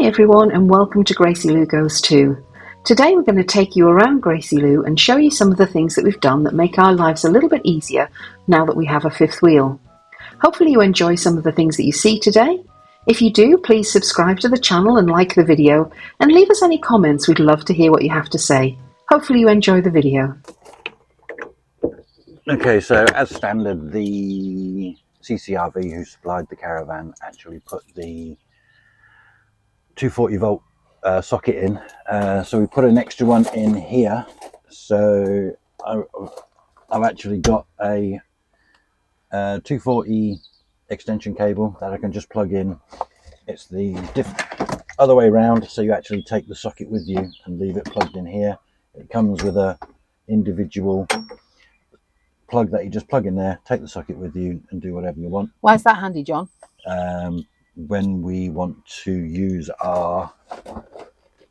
Hi everyone and welcome to Gracie Lou Goes Too. Today we're going to take you around Gracie Lou and show you some of the things that we've done that make our lives a little bit easier now that we have a fifth wheel. Hopefully you enjoy some of the things that you see today. If you do, please subscribe to the channel and like the video and leave us any comments. We'd love to hear what you have to say. Hopefully you enjoy the video. Okay, so as standard, the CCRV who supplied the Caravan actually put the 240 volt socket in, so we put an extra one in here. So I've actually got a 240 extension cable that I can just plug in. It's the other way around, so you actually take the socket with you and leave it plugged in here. It comes with a individual plug that you just plug in there, take the socket with you and do whatever you want. Why is that handy, John? When we want to use our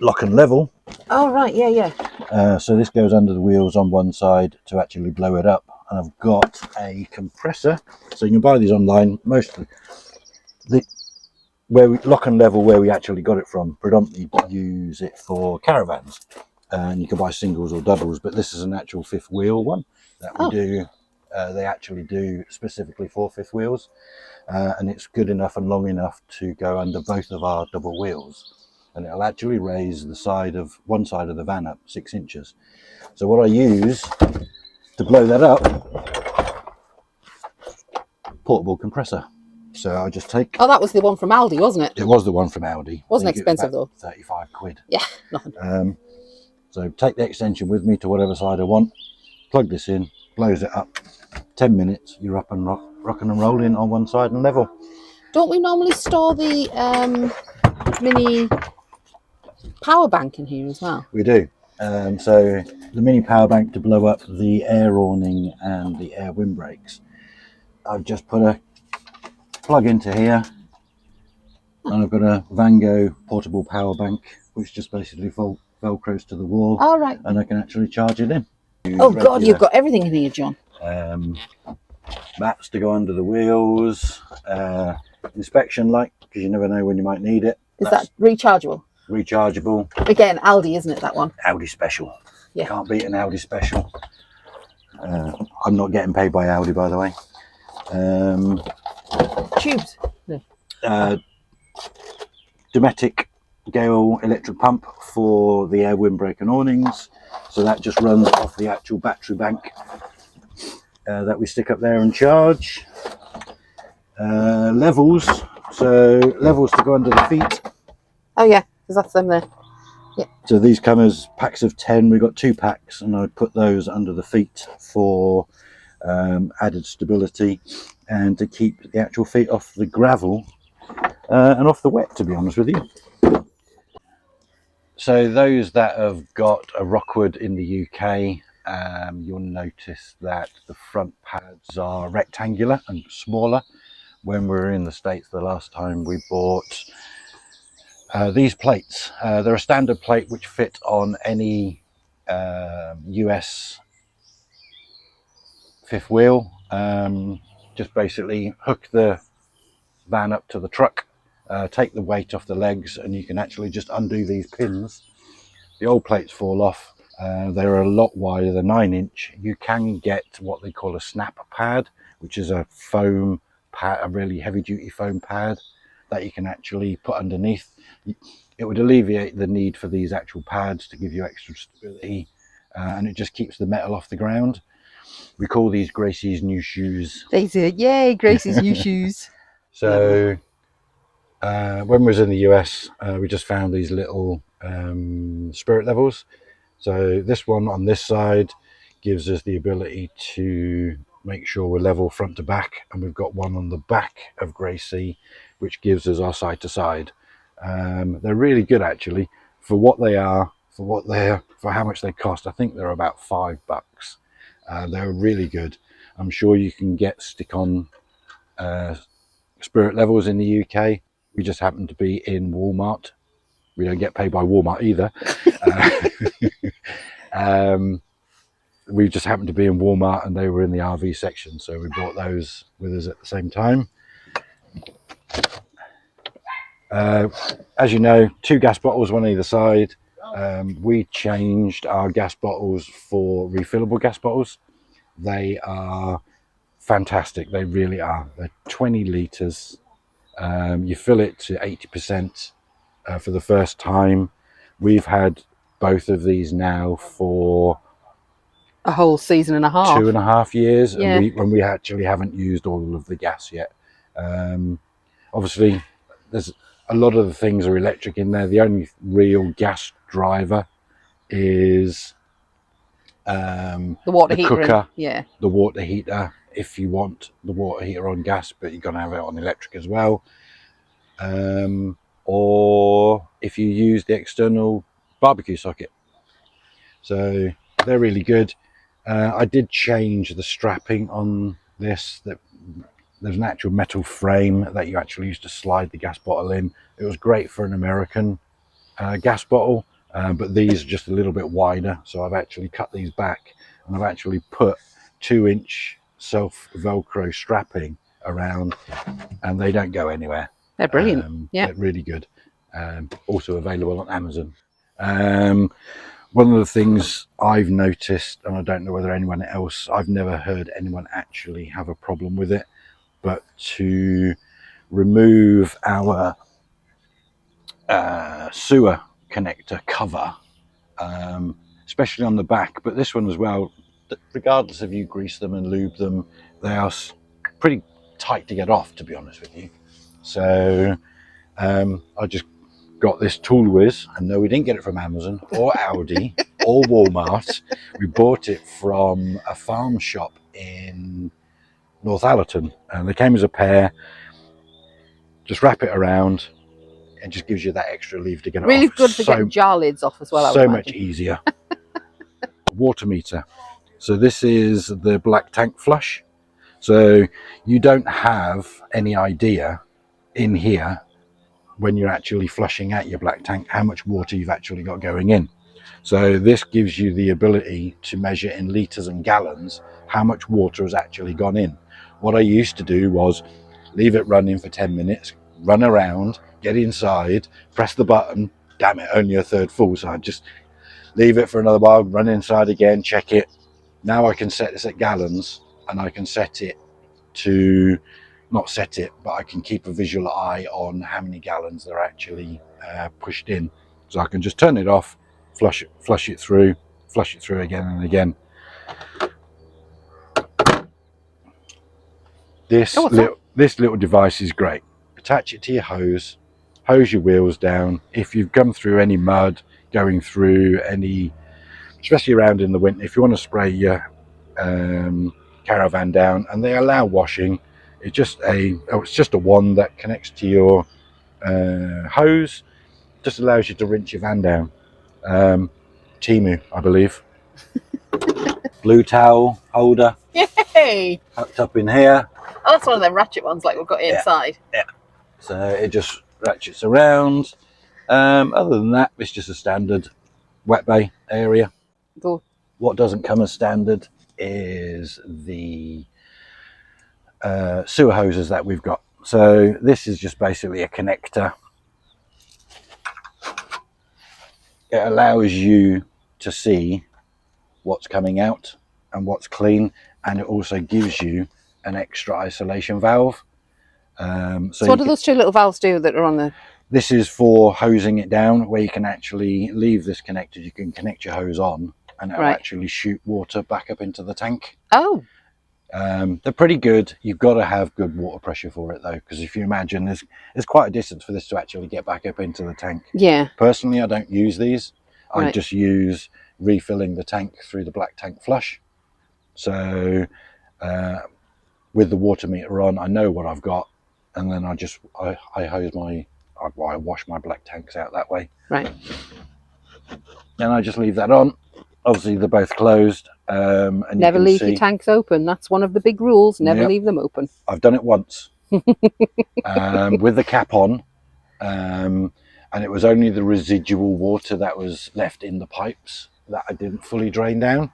LocknLevel. Oh right, yeah. So this goes under the wheels on one side to actually blow it up, and I've got a compressor, so you can buy these online. Most of LocknLevel, where we actually got it from, predominantly use it for caravans, and you can buy singles or doubles, but this is an actual fifth wheel one that we do. They actually do specifically for fifth wheels, and it's good enough and long enough to go under both of our double wheels, and it'll actually raise the side of one side of the van up 6 inches. So what I use to blow that up, portable compressor. So I just take... Oh, that was the one from Aldi, wasn't it? It was the one from Aldi. Wasn't expensive though. 35 quid. Yeah, nothing. So take the extension with me to whatever side I want, plug this in, blows it up, 10 minutes, you're up and rocking and rolling on one side and level. Don't we normally store the mini power bank in here as well? We do. So the mini power bank to blow up the air awning and the air windbreaks, I've just put a plug into here, and I've got a Vango portable power bank which just basically velcros to the wall. Oh right. And I can actually charge it in. Oh God, you've got everything in here, John. Mats to go under the wheels, inspection light, because you never know when you might need it. Is that rechargeable? Rechargeable. Again, Aldi, isn't it, that one? Audi special. Yeah. Can't beat an Audi special. I'm not getting paid by Audi, by the way. Tubes. No. Dometic Gale electric pump for the air windbreak and awnings. So that just runs off the actual battery bank that we stick up there and charge. Levels. So levels to go under the feet. Oh yeah, because that's them there. Yeah. So these come as packs of 10. We've got 2 packs, and I put those under the feet for added stability and to keep the actual feet off the gravel and off the wet, to be honest with you. So those that have got a Rockwood in the UK, you'll notice that the front pads are rectangular and smaller. When we were in the States the last time, we bought these plates. They're a standard plate which fit on any US fifth wheel. Just basically hook the van up to the truck, take the weight off the legs, and you can actually just undo these pins. The old plates fall off. They're a lot wider than 9 inch. You can get what they call a snap pad, which is a foam pad, a really heavy duty foam pad that you can actually put underneath. It would alleviate the need for these actual pads to give you extra stability, and it just keeps the metal off the ground. We call these Gracie's new shoes. They said, yay, Gracie's new shoes. So when we was in the US, we just found these little spirit levels. So this one on this side gives us the ability to make sure we're level front to back, and we've got one on the back of Gracie which gives us our side to side. They're really good actually for what they are, for how much they cost. I think they're about $5. They're really good. I'm sure you can get stick-on spirit levels in the UK. We just happen to be in Walmart. We don't get paid by Walmart either. We just happened to be in Walmart and they were in the RV section, so we brought those with us at the same time. As you know, 2 gas bottles, one either side. We changed our gas bottles for refillable gas bottles. They are fantastic. They really are. They're 20 litres. You fill it to 80% for the first time. We've had both of these now for A whole season and a half. 2.5 years, Yeah. and we actually haven't used all of the gas yet. Obviously, there's a lot of the things are electric in there. The only real gas driver is The water heater. cooker, Yeah. the water heater. If you want the water heater on gas, but you're going to have it on electric as well. Or if you use the external barbecue socket. So they're really good. I did change the strapping on this. There's an actual metal frame that you actually used to slide the gas bottle in. It was great for an American gas bottle, but these are just a little bit wider. So I've actually cut these back, and I've actually put 2-inch self Velcro strapping around, and they don't go anywhere. They're brilliant. Yeah. They're really good. Also available on Amazon. One of the things I've noticed, and I don't know whether anyone else, I've never heard anyone actually have a problem with it, but to remove our sewer connector cover, especially on the back, but this one as well, regardless if you grease them and lube them, they are pretty tight to get off, to be honest with you. So I just got this Tool Whiz, and no, we didn't get it from Amazon or Aldi or Walmart. We bought it from a farm shop in Northallerton, and they came as a pair. Just wrap it around, and just gives you that extra leave to get it Really off. good for getting jar lids off as well. So much easier. Water meter. So this is the black tank flush. So you don't have any idea in here when you're actually flushing out your black tank how much water you've actually got going in. So this gives you the ability to measure in litres and gallons how much water has actually gone in. What I used to do was leave it running for 10 minutes, run around, get inside, press the button, damn it, only a third full. So I'd just leave it for another while, run inside again, check it. Now I can set this at gallons, and I can set it to, not set it, but I can keep a visual eye on how many gallons they're actually pushed in. So I can just turn it off, flush it through again and again. This little device is great. Attach it to your hose your wheels down. If you've come through any mud, going through any, especially around in the winter, if you want to spray your Caravan down, and they allow washing, it's just a wand that connects to your hose, just allows you to rinse your van down. Timu, I believe. Blue towel holder. Yay! Hooked up in here. Oh, that's one of them ratchet ones like we've got inside. Yeah. So it just ratchets around. Other than that, it's just a standard wet bay area. Cool. What doesn't come as standard is the sewer hoses that we've got. So this is just basically a connector. It allows you to see what's coming out and what's clean, and it also gives you an extra isolation valve. So what do those 2 little valves do that are on the... This is for hosing it down, where you can actually leave this connected. You can connect your hose on, and it'll actually shoot water back up into the tank. Oh. They're pretty good. You've got to have good water pressure for it though, because if you imagine there's quite a distance for this to actually get back up into the tank. Yeah. Personally, I don't use these. I just use refilling the tank through the black tank flush. So with the water meter on, I know what I've got, and then I wash my black tanks out that way. Right. And I just leave that on. Obviously, they're both closed. And never leave your tanks open. That's one of the big rules. Never leave them open. I've done it once with the cap on, and it was only the residual water that was left in the pipes that I didn't fully drain down.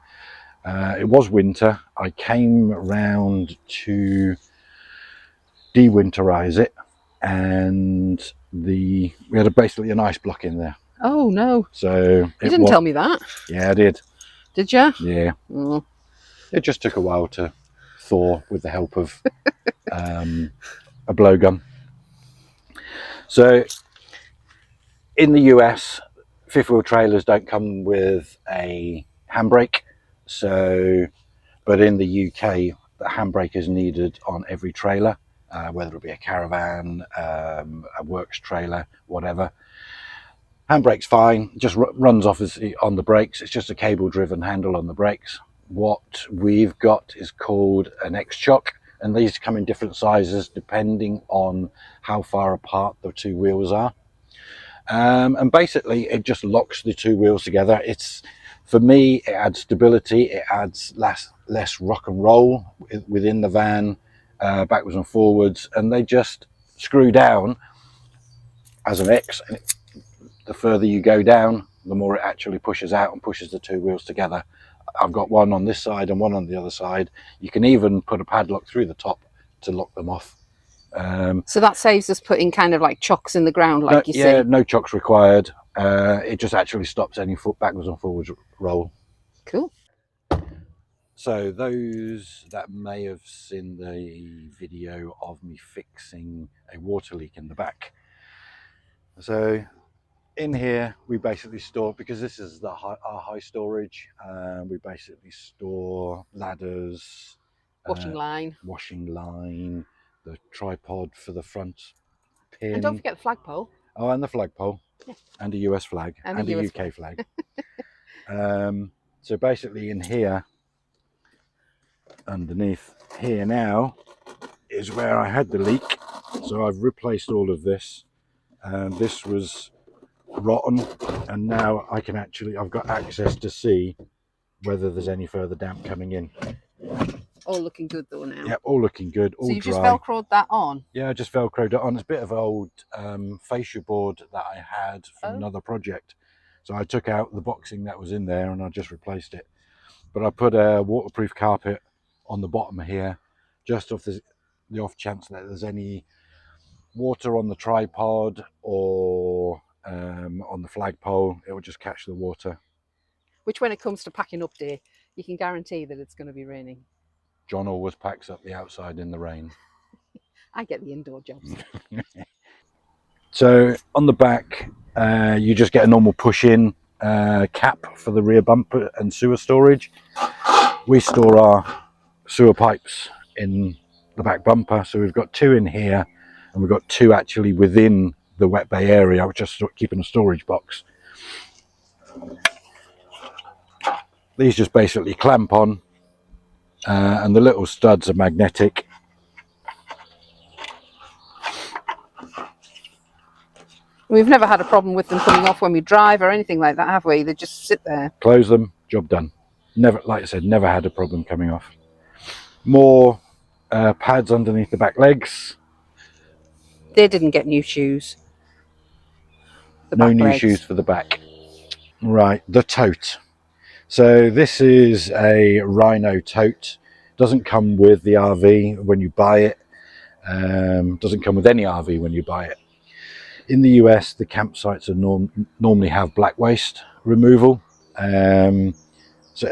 It was winter. I came round to de-winterize it, and we had basically an ice block in there. Oh no! So You didn't tell me that. Yeah, I did. Did you? Yeah. Oh. It just took a while to thaw with the help of a blowgun. So in the US, fifth wheel trailers don't come with a handbrake. But in the UK, the handbrake is needed on every trailer, whether it be a caravan, a works trailer, whatever. Handbrake's fine, just runs off on the brakes. It's just a cable driven handle on the brakes. What we've got is called an X-Shock, and these come in different sizes depending on how far apart the two wheels are. And basically it just locks the two wheels together. For me, it adds stability, it adds less rock and roll within the van, backwards and forwards, and they just screw down as an X, and the further you go down, the more it actually pushes out and pushes the two wheels together. I've got one on this side and one on the other side. You can even put a padlock through the top to lock them off. So that saves us putting kind of like chocks in the ground, like you see. Yeah, no chocks required. It just actually stops any foot backwards and forwards roll. Cool. So those that may have seen the video of me fixing a water leak in the back. So in here we basically store, because this is our high storage, we basically store ladders, Washing line, the tripod for the front pin, and don't forget the flagpole. Oh, and the flagpole. Yeah. And a US flag and a UK flag. So basically in here, underneath here now, is where I had the leak. So I've replaced all of this, and this was rotten, and now I've got access to see whether there's any further damp coming in. All looking good though now. Yep, all looking good, all so you dry. Just velcroed that on? Yeah, I just velcroed it on. It's a bit of old fascia board that I had from another project. So I took out the boxing that was in there and I just replaced it. But I put a waterproof carpet on the bottom here, just off the off chance that there's any water on the tripod or on the flagpole, it will just catch the water. Which, when it comes to packing up day, you can guarantee that it's going to be raining. John always packs up the outside in the rain. I get the indoor jobs. So on the back, you just get a normal push-in cap for the rear bumper and sewer storage. We store our sewer pipes in the back bumper, so we've got two in here, and we've got two actually within the wet bay area, which is keeping a storage box. These just basically clamp on, and the little studs are magnetic. We've never had a problem with them coming off when we drive or anything like that, have we? They just sit there. Close them, job done. Never, like I said, never had a problem coming off. More pads underneath the back legs. They didn't get new shoes. No new shoes for the back. Right, the tote. So this is a Rhino tote. Doesn't come with the RV when you buy it. Doesn't come with any RV when you buy it. In the US, the campsites are normally have black waste removal. And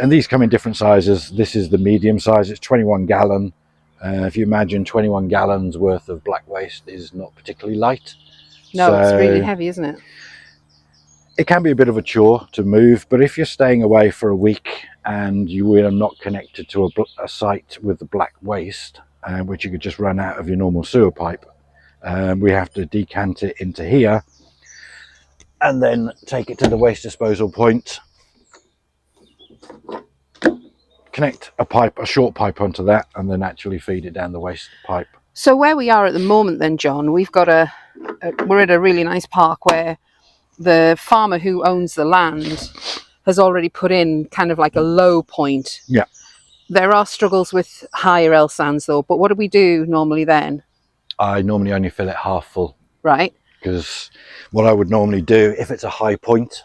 these come in different sizes. This is the medium size. It's 21 gallon. If you imagine 21 gallons worth of black waste is not particularly light. No, it's really heavy, isn't it? It can be a bit of a chore to move, but if you're staying away for a week and you are not connected to a site with the black waste, which you could just run out of your normal sewer pipe, we have to decant it into here and then take it to the waste disposal point, connect a short pipe onto that, and then actually feed it down the waste pipe. So where we are at the moment then, John, we've got we're at a really nice park where the farmer who owns the land has already put in kind of like a low point. Yeah. There are struggles with higher L sands though, but what do we do normally then? I normally only fill it half full. Right. Because what I would normally do, if it's a high point,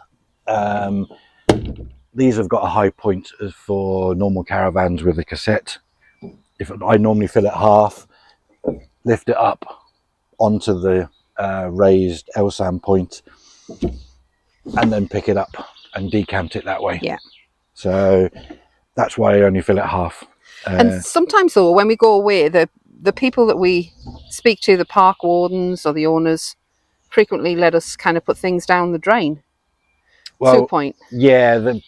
these have got a high point for normal caravans with a cassette. If I normally fill it half, lift it up onto the raised LSAM point, and then pick it up and decant it that way. Yeah. So that's why I only fill it half. And sometimes, though, when we go away, the people that we speak to, the park wardens or the owners, frequently let us kind of put things down the drain. Well, 2 point. Yeah, the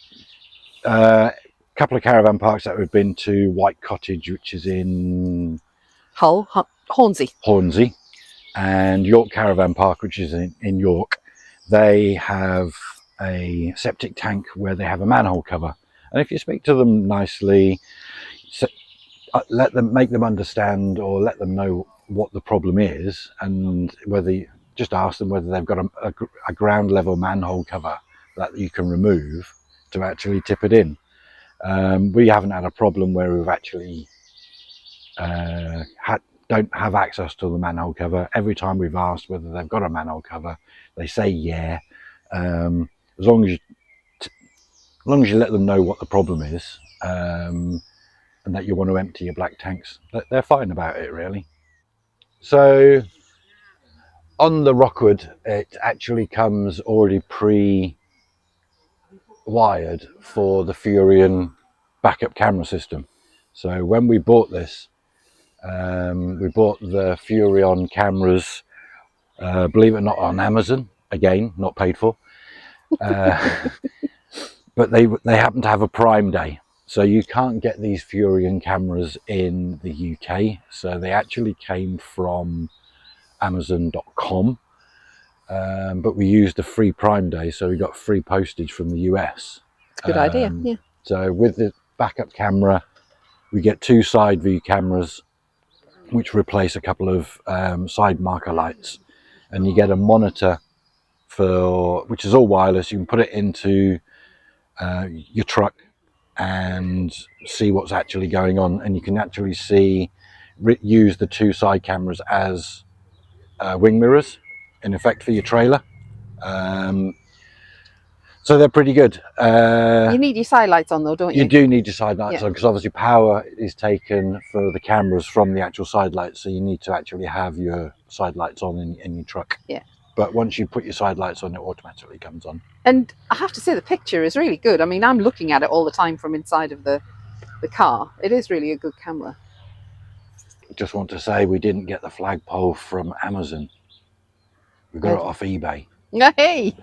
couple of caravan parks that we've been to, White Cottage, which is in Hornsey, and York Caravan Park, which is in York, they have a septic tank where they have a manhole cover. And if you speak to them nicely, make them understand, or let them know what the problem is, and just ask them whether they've got a ground level manhole cover that you can remove to actually tip it in. We haven't had a problem where we've actually don't have access to the manhole cover. Every time we've asked whether they've got a manhole cover, they say yeah. As long as you let them know what the problem is, and that you want to empty your black tanks, they're fine about it, really. So on the Rockwood, it actually comes already pre-wired for the Furion backup camera system. So when we bought this, we bought the Furion cameras, believe it or not, on Amazon. Again, not paid for. But they happen to have a Prime Day. So you can't get these Furion cameras in the UK. So they actually came from Amazon.com. But we used a free Prime Day, so we got free postage from the US. It's a good idea, yeah. So with the backup camera, we get 2 side view cameras, which replace a couple of side marker lights. And you get a monitor which is all wireless. You can put it into your truck and see what's actually going on, and you can actually use the 2 side cameras as wing mirrors, in effect, for your trailer. So they're pretty good. You need your side lights on, though, don't you? You do need your side lights on, because obviously power is taken for the cameras from the actual side lights, so you need to actually have your side lights on in your truck. Yeah. But once you put your side lights on, it automatically comes on. And I have to say, the picture is really good. I mean, I'm looking at it all the time from inside of the car. It is really a good camera. Just want to say, we didn't get the flagpole from Amazon. We got it off eBay. Hey!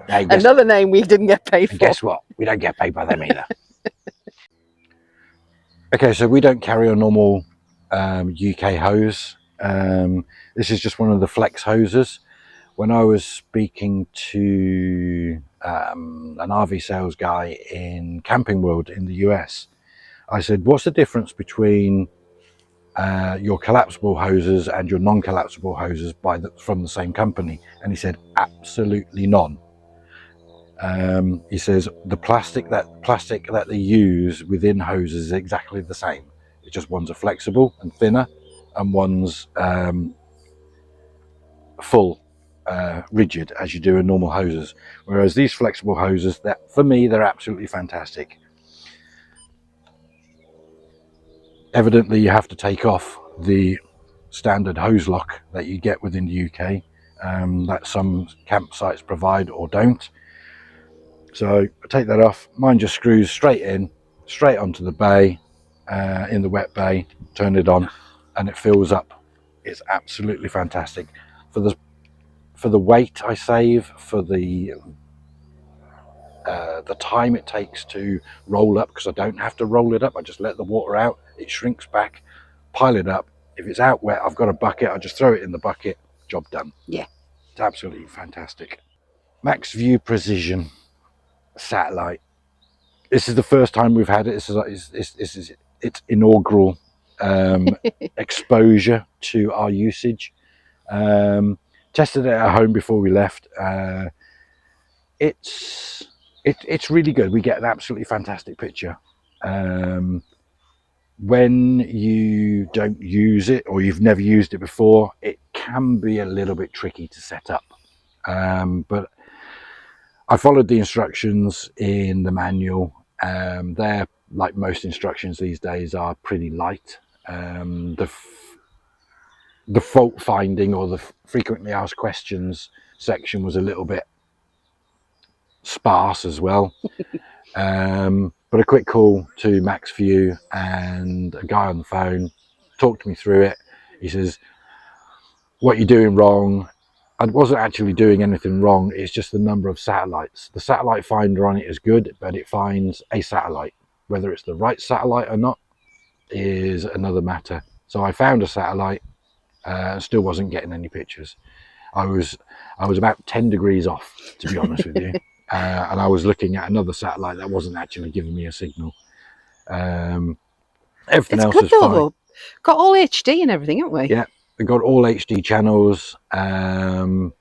Another name we didn't get paid for. Guess what? We don't get paid by them either. Okay, so we don't carry a normal UK hose. This is just one of the flex hoses. When I was speaking to an RV sales guy in Camping World in the US, I said, what's the difference between your collapsible hoses and your non-collapsible hoses from the same company? And he said, absolutely none. He says the plastic that they use within hoses is exactly the same. It's just ones are flexible and thinner, and one's full rigid, as you do in normal hoses. Whereas these flexible hoses, for me, they're absolutely fantastic. Evidently, you have to take off the standard hose lock that you get within the UK, that some campsites provide or don't. So I take that off. Mine just screws straight onto the bay, in the wet bay, turn it on, and it fills up. It's absolutely fantastic. For the weight I save, for the time it takes to roll up, because I don't have to roll it up. I just let the water out. It shrinks back, pile it up. If it's out wet, I've got a bucket. I just throw it in the bucket. Job done. Yeah. It's absolutely fantastic. Max View Precision satellite. This is the first time we've had it. This is its inaugural exposure to our usage. Tested it at home before we left. It's really good. We get an absolutely fantastic picture. When you don't use it, or you've never used it before, it can be a little bit tricky to set up. But I followed the instructions in the manual. They're, like most instructions these days, are pretty light. the fault finding or the frequently asked questions section was a little bit sparse as well. But a quick call to Max View and a guy on the phone talked me through it. He says, what you're doing wrong, I wasn't actually doing anything wrong, it's just the number of satellites. The satellite finder on it is good, but it finds a satellite. Whether it's the right satellite or not is another matter. So I found a satellite, still wasn't getting any pictures. I was about 10 degrees off, to be honest with you. And I was looking at another satellite that wasn't actually giving me a signal. Everything It's else good is though, fine. though. Got all HD and everything, haven't we? Yeah, we got all HD channels. And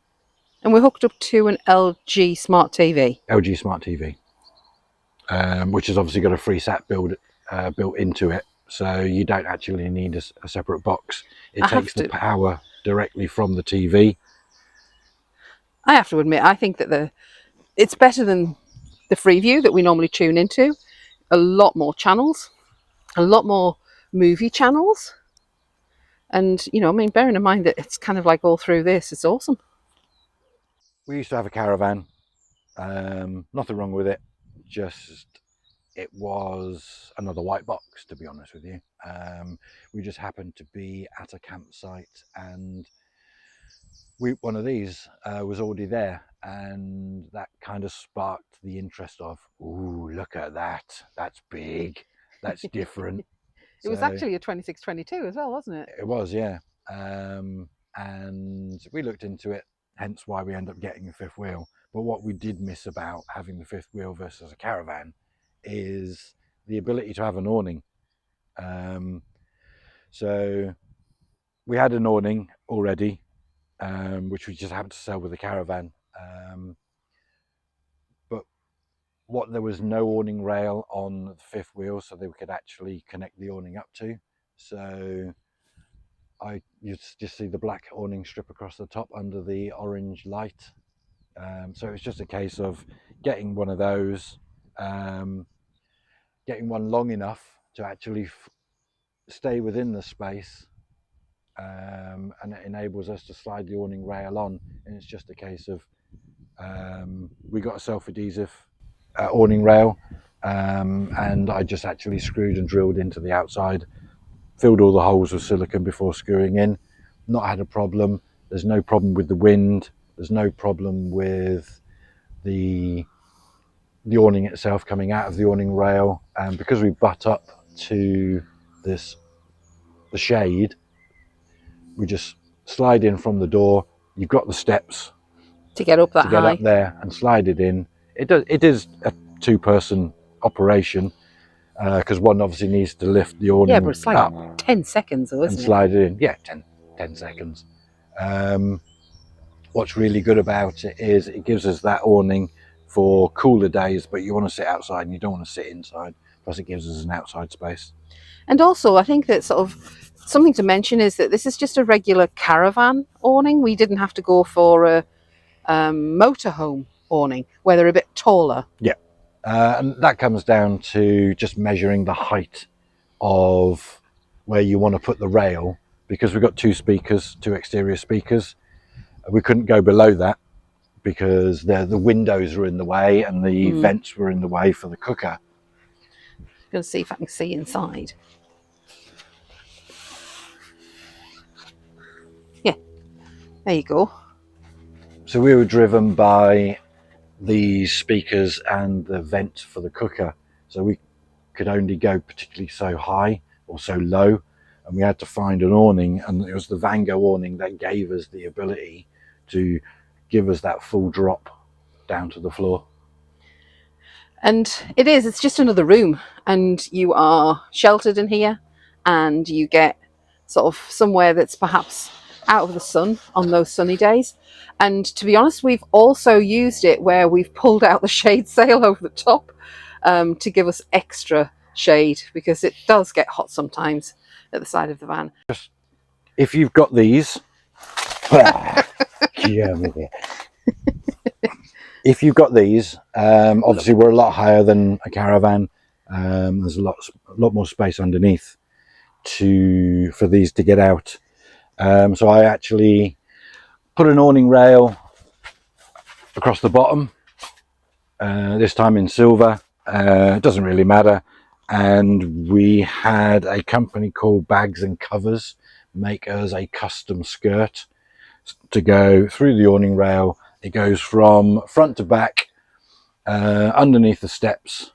we're hooked up to an LG Smart TV. LG Smart TV, which has obviously got a FreeSat built into it, so you don't actually need a separate box. It takes the power directly from the TV. I have to admit, I think that it's better than the Freeview that we normally tune into. A lot more channels, a lot more movie channels. And, you know, I mean, bearing in mind that it's kind of like all through this, it's awesome. We used to have a Caravan. Nothing wrong with it. Just it was another white box, to be honest with you. We just happened to be at a campsite, and one of these was already there, and that kind of sparked the interest of, ooh, look at that. That's big. That's different. It was actually a 2622 as well, wasn't it? It was, yeah. And we looked into it, hence why we ended up getting the fifth wheel. But what we did miss about having the fifth wheel versus a Caravan is the ability to have an awning. So we had an awning already, which we just happened to sell with the Caravan. But there was no awning rail on the fifth wheel, so they could actually connect the awning up to. So you just see the black awning strip across the top under the orange light. So it's just a case of getting one of those, getting one long enough to actually stay within the space, and it enables us to slide the awning rail on. And it's just a case of we got a self-adhesive awning rail, and I just actually screwed and drilled into the outside, filled all the holes with silicone before screwing in. Not had a problem. There's no problem with the wind. There's no problem with the awning itself coming out of the awning rail. And because we butt up to the shade, we just slide in from the door. You've got the steps to get up that to get high. Up there and slide it in. It is a two-person operation, because one obviously needs to lift the awning. Yeah, but it's like up 10 seconds, though, isn't and slide it in. Yeah, 10 seconds. What's really good about it is it gives us that awning for cooler days, but you want to sit outside and you don't want to sit inside. Plus, it gives us an outside space. And also, I think that sort of something to mention is that this is just a regular Caravan awning. We didn't have to go for a motorhome awning where they're a bit taller. Yeah, and that comes down to just measuring the height of where you want to put the rail, because we've got two exterior speakers. We couldn't go below that because the windows were in the way and the vents were in the way for the cooker. I'm going to see if I can see inside. Yeah, there you go. So we were driven by the speakers and the vent for the cooker, so we could only go particularly so high or so low, and we had to find an awning, and it was the Vango awning that gave us the ability to give us that full drop down to the floor. And it's just another room, and you are sheltered in here, and you get sort of somewhere that's perhaps out of the sun on those sunny days. And to be honest, we've also used it where we've pulled out the shade sail over the top to give us extra shade, because it does get hot sometimes at the side of the van. If you've got these, if you've got these, obviously we're a lot higher than a Caravan. There's a lot more space underneath for these to get out. So I actually put an awning rail across the bottom, this time in silver. It doesn't really matter. And we had a company called Bags and Covers make us a custom skirt to go through the awning rail. It goes from front to back, underneath the steps.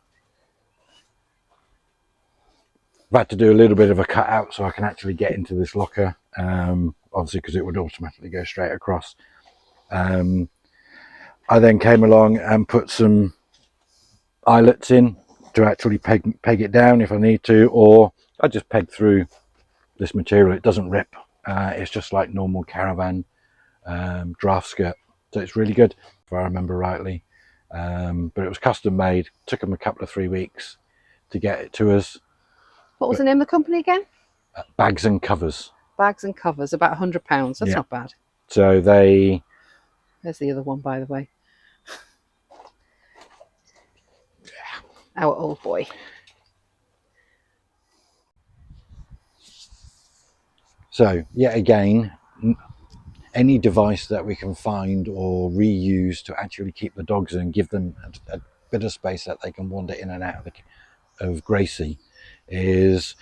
I've had to do a little bit of a cutout so I can actually get into this locker, obviously because it would automatically go straight across. I then came along and put some eyelets in to actually peg it down if I need to, or I just peg through this material. It doesn't rip. It's just like normal Caravan draft skirt, so it's really good if I remember rightly. But it was custom made. Took them a couple of 3 weeks to get it to us. What was the name of the company again? Bags and Covers. Bags and Covers, about £100. That's not bad. So they... There's the other one, by the way. Our old boy. So, yet again, any device that we can find or reuse to actually keep the dogs in, give them a bit of space that they can wander in and out of Gracie, is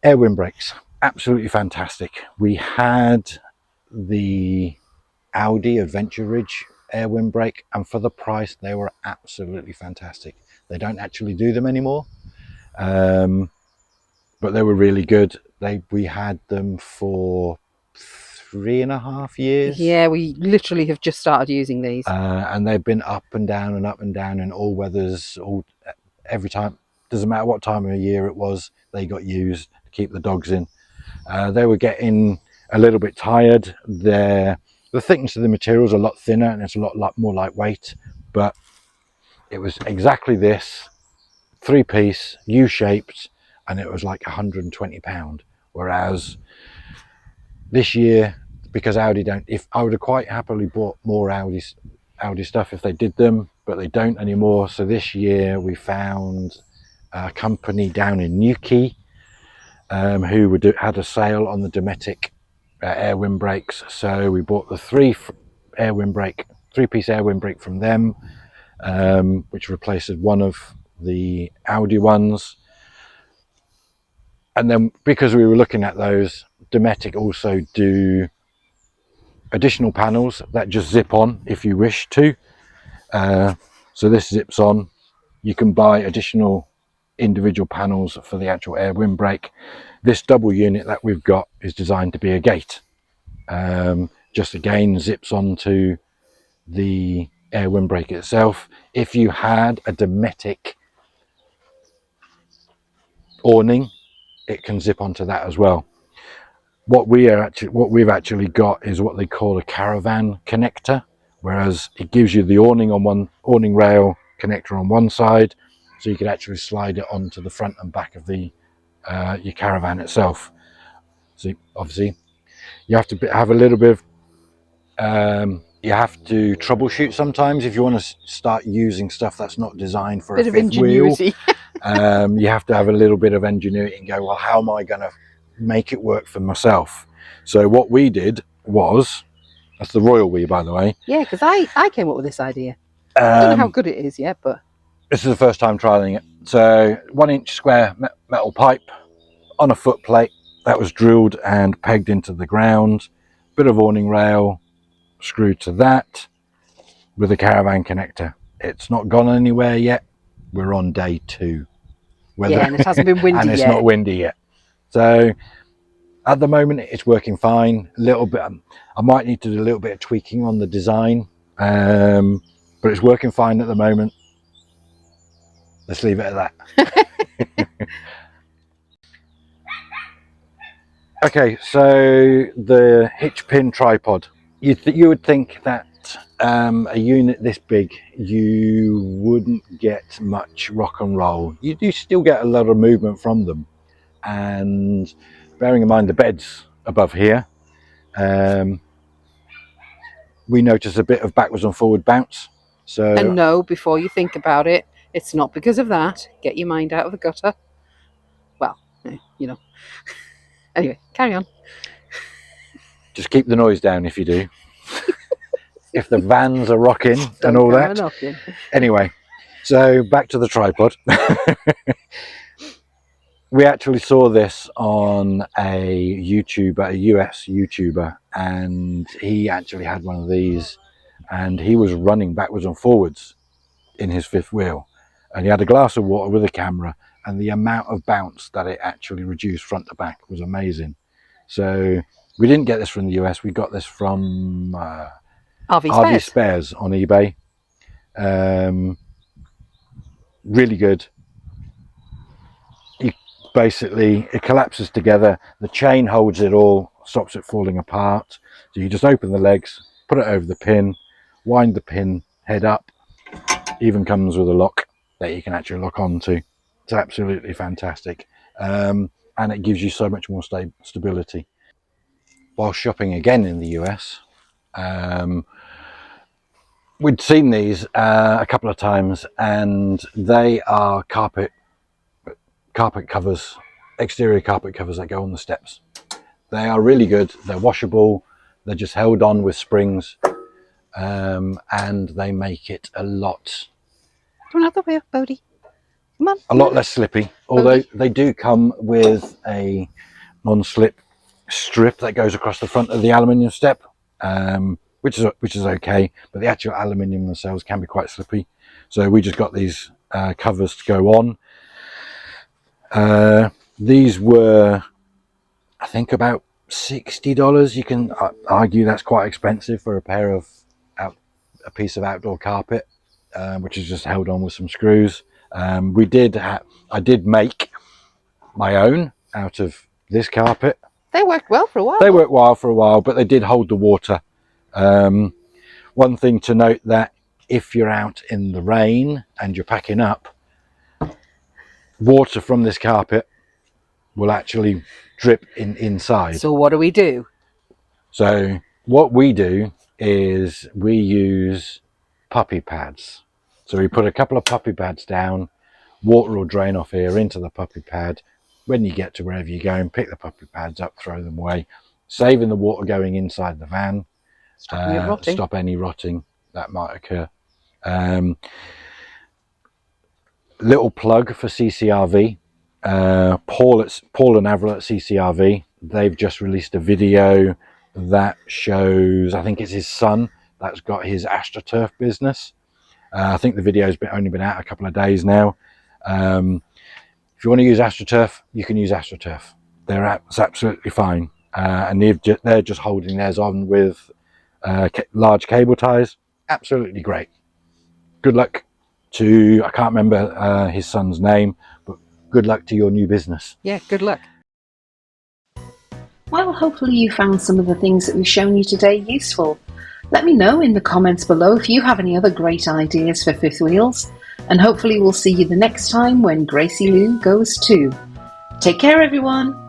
air windbreaks. Absolutely fantastic. We had the Audi Adventure Ridge air windbreak, and for the price they were absolutely fantastic. They don't actually do them anymore, but they were really good. We had them for 3.5 years. Yeah, we literally have just started using these. And they've been up and down in all weathers, every time. Doesn't matter what time of year it was, they got used to keep the dogs in. They were getting a little bit tired. The thickness of the material is a lot thinner and it's a lot more lightweight, but it was exactly this 3-piece U-shaped, and it was like £120. Whereas this year, because Audi don't, if I would have quite happily bought more Audi stuff if they did them, but they don't anymore. So this year we found a company down in Newquay who had a sale on the Dometic air windbreaks. So we bought the 3-piece air windbreak from them, which replaces one of the Audi ones. And then because we were looking at those, Dometic also do additional panels that just zip on if you wish to. So this zips on. You can buy additional individual panels for the actual air windbreak. This double unit that we've got is designed to be a gate. Just again zips onto the air windbreak itself. If you had a Dometic awning, it can zip onto that as well. What we've actually got is what they call a Caravan connector, whereas it gives you the awning rail connector on one side, so you could actually slide it onto the front and back of the your Caravan itself. So obviously you have to have a little bit of you have to troubleshoot sometimes if you want to start using stuff that's not designed for a fifth wheel. You have to have a little bit of ingenuity and go, well, how am I going to make it work for myself? So what we did was, that's the Royal Wee, by the way. Yeah, because I came up with this idea. I don't know how good it is yet, but this is the first time trialing it. So 1-inch square metal pipe on a foot plate that was drilled and pegged into the ground, bit of awning rail screwed to that with a Caravan connector. It's not gone anywhere yet. We're on day 2. Yeah, and it hasn't been windy and it's yet. not windy yet. So at the moment it's working fine. A little bit, I might need to do a little bit of tweaking on the design, but it's working fine at the moment. Let's leave it at that. Okay, so the hitch pin tripod. You would think that a unit this big, you wouldn't get much rock and roll. You do still get a lot of movement from them, and bearing in mind the bed's above here, we notice a bit of backwards and forward bounce. So, and no, before you think about it, it's not because of that. Get your mind out of the gutter. Well, you know. Anyway, carry on. Just keep the noise down if you do. If the vans are rocking and all that. Anyway, so back to the tripod. We actually saw this on a YouTuber, a US YouTuber, and he actually had one of these, and he was running backwards and forwards in his fifth wheel, and he had a glass of water with a camera, and the amount of bounce that it actually reduced front to back was amazing. So we didn't get this from the US, we got this from RV Spares on eBay. Really good. Basically, it collapses together, the chain holds it all, stops it falling apart. So you just open the legs, put it over the pin, wind the pin head up, even comes with a lock that you can actually lock onto. It's absolutely fantastic, and it gives you so much more stability. While shopping again in the US, we'd seen these a couple of times, and they are carpet covers, exterior carpet covers that go on the steps. They are really good. They're washable, they're just held on with springs, and they make it a lot less slippy, although they do come with a non-slip strip that goes across the front of the aluminium step, which is okay, but the actual aluminium themselves can be quite slippy, so we just got these covers to go on. These were, I think, about $60. You can argue that's quite expensive for a piece of outdoor carpet, which is just held on with some screws. I did make my own out of this carpet. They worked well for a while. They worked well for a while, but they did hold the water. One thing to note, that if you're out in the rain and you're packing up, water from this carpet will actually drip inside. So what do we do? So what we do is we use puppy pads. So we put a couple of puppy pads down, water will drain off here into the puppy pad. When you get to wherever you're going, pick the puppy pads up, throw them away, saving the water going inside the van, stop any rotting that might occur. Little plug for CCRV. Paul and Avril at CCRV, they've just released a video that shows, I think it's his son that's got his AstroTurf business. I think the video's only been out a couple of days now. If you want to use AstroTurf, you can use AstroTurf. It's absolutely fine, and they're just holding theirs on with large cable ties. Absolutely great. Good luck to, I can't remember his son's name, but good luck to your new business. Yeah, good luck. Well, hopefully you found some of the things that we've shown you today useful. Let me know in the comments below if you have any other great ideas for fifth wheels, and hopefully we'll see you the next time when Gracie Lou goes too. Take care, everyone.